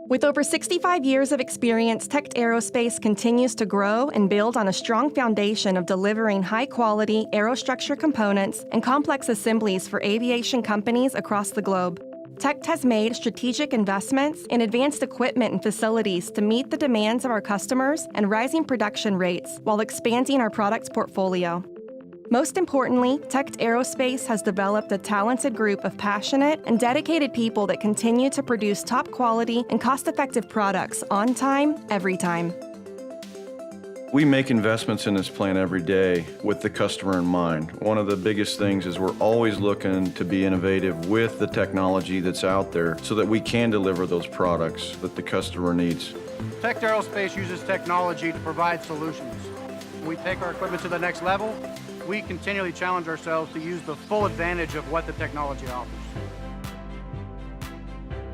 With over 65 years of experience, TECT Aerospace continues to grow and build on a strong foundation of delivering high-quality aerostructure components and complex assemblies for aviation companies across the globe. TECT has made strategic investments in advanced equipment and facilities to meet the demands of our customers and rising production rates while expanding our products portfolio. Most importantly, TECT Aerospace has developed a talented group of passionate and dedicated people that continue to produce top quality and cost-effective products on time, every time. We make investments in this plant every day with the customer in mind. One of the biggest things is we're always looking to be innovative with the technology that's out there so that we can deliver those products that the customer needs. TECT Aerospace uses technology to provide solutions. When we take our equipment to the next level, we continually challenge ourselves to use the full advantage of what the technology offers.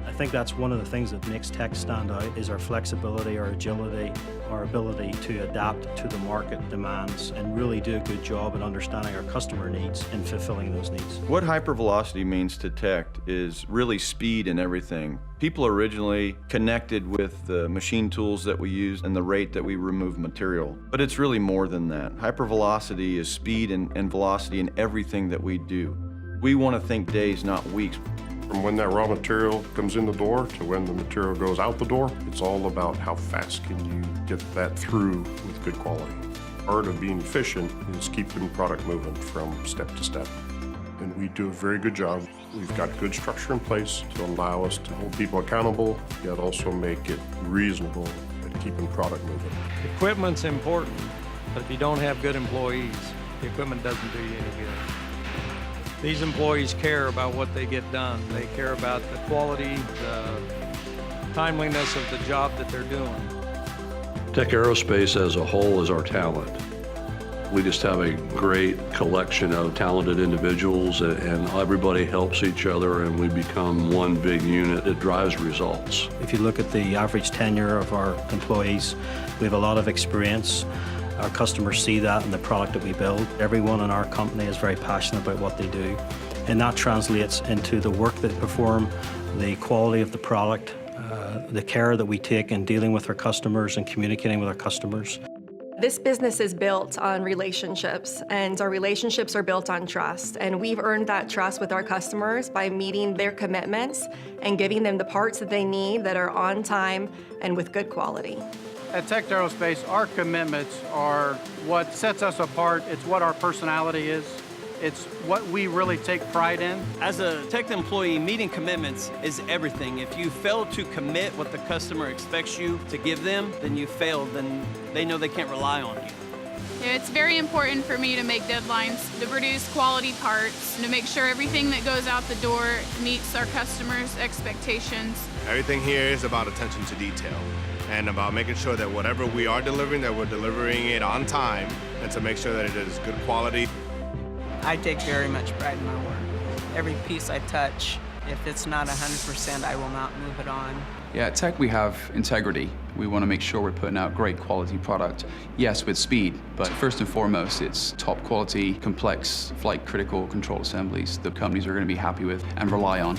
I think that's one of the things that makes TECT stand out is our flexibility, our agility, our ability to adapt to the market demands and really do a good job at understanding our customer needs and fulfilling those needs. What hypervelocity means to TECT is really speed in everything. People originally connected with the machine tools that we use and the rate that we remove material. But it's really more than that. Hypervelocity is speed and velocity in everything that we do. We want to think days, not weeks. From when that raw material comes in the door to when the material goes out the door, it's all about how fast can you get that through with good quality. Part of being efficient is keeping product moving from step to step. And we do a very good job. We've got good structure in place to allow us to hold people accountable, yet also make it reasonable at keeping product moving. Equipment's important, but if you don't have good employees, the equipment doesn't do you any good. These employees care about what they get done. They care about the quality, the timeliness of the job that they're doing. TECT Aerospace as a whole is our talent. We just have a great collection of talented individuals and everybody helps each other and we become one big unit that drives results. If you look at the average tenure of our employees, we have a lot of experience. Our customers see that in the product that we build. Everyone in our company is very passionate about what they do, and that translates into the work that they perform, the quality of the product, the care that we take in dealing with our customers and communicating with our customers. This business is built on relationships, and our relationships are built on trust. And we've earned that trust with our customers by meeting their commitments and giving them the parts that they need that are on time and with good quality. At TECT Aerospace, our commitments are what sets us apart. It's what our personality is. It's what we really take pride in. As a TECT employee, meeting commitments is everything. If you fail to commit what the customer expects you to give them, then you failed, then they know they can't rely on you. It's very important for me to make deadlines, to produce quality parts, to make sure everything that goes out the door meets our customers' expectations. Everything here is about attention to detail and about making sure that whatever we are delivering, that we're delivering it on time and to make sure that it is good quality. I take very much pride in my work. Every piece I touch, if it's not 100%, I will not move it on. Yeah, at TECT we have integrity. We want to make sure we're putting out great quality product. Yes, with speed, but first and foremost, it's top quality, complex, flight critical control assemblies that companies are going to be happy with and rely on.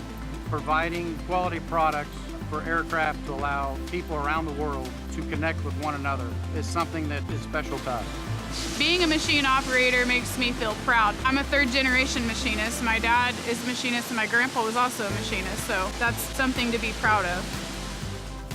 Providing quality products for aircraft to allow people around the world to connect with one another is something that is special to us. Being a machine operator makes me feel proud. I'm a third-generation machinist. My dad is a machinist and my grandpa was also a machinist, so that's something to be proud of.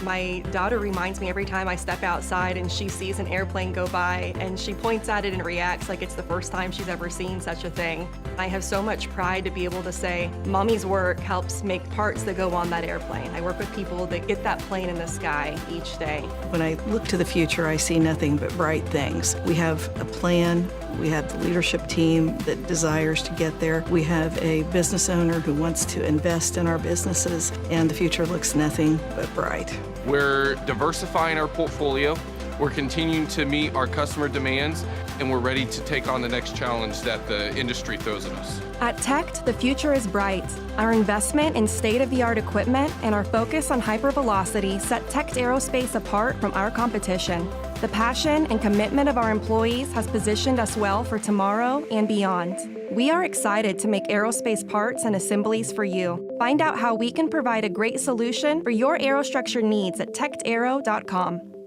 My daughter reminds me every time I step outside and she sees an airplane go by and she points at it and reacts like it's the first time she's ever seen such a thing. I have so much pride to be able to say, Mommy's work helps make parts that go on that airplane. I work with people that get that plane in the sky each day. When I look to the future, I see nothing but bright things. We have a plan. We have the leadership team that desires to get there. We have a business owner who wants to invest in our businesses, and the future looks nothing but bright. We're diversifying our portfolio. We're continuing to meet our customer demands, and we're ready to take on the next challenge that the industry throws at us. At TECT, the future is bright. Our investment in state-of-the-art equipment and our focus on hypervelocity set TECT Aerospace apart from our competition. The passion and commitment of our employees has positioned us well for tomorrow and beyond. We are excited to make aerospace parts and assemblies for you. Find out how we can provide a great solution for your aerostructure needs at TECTAero.com.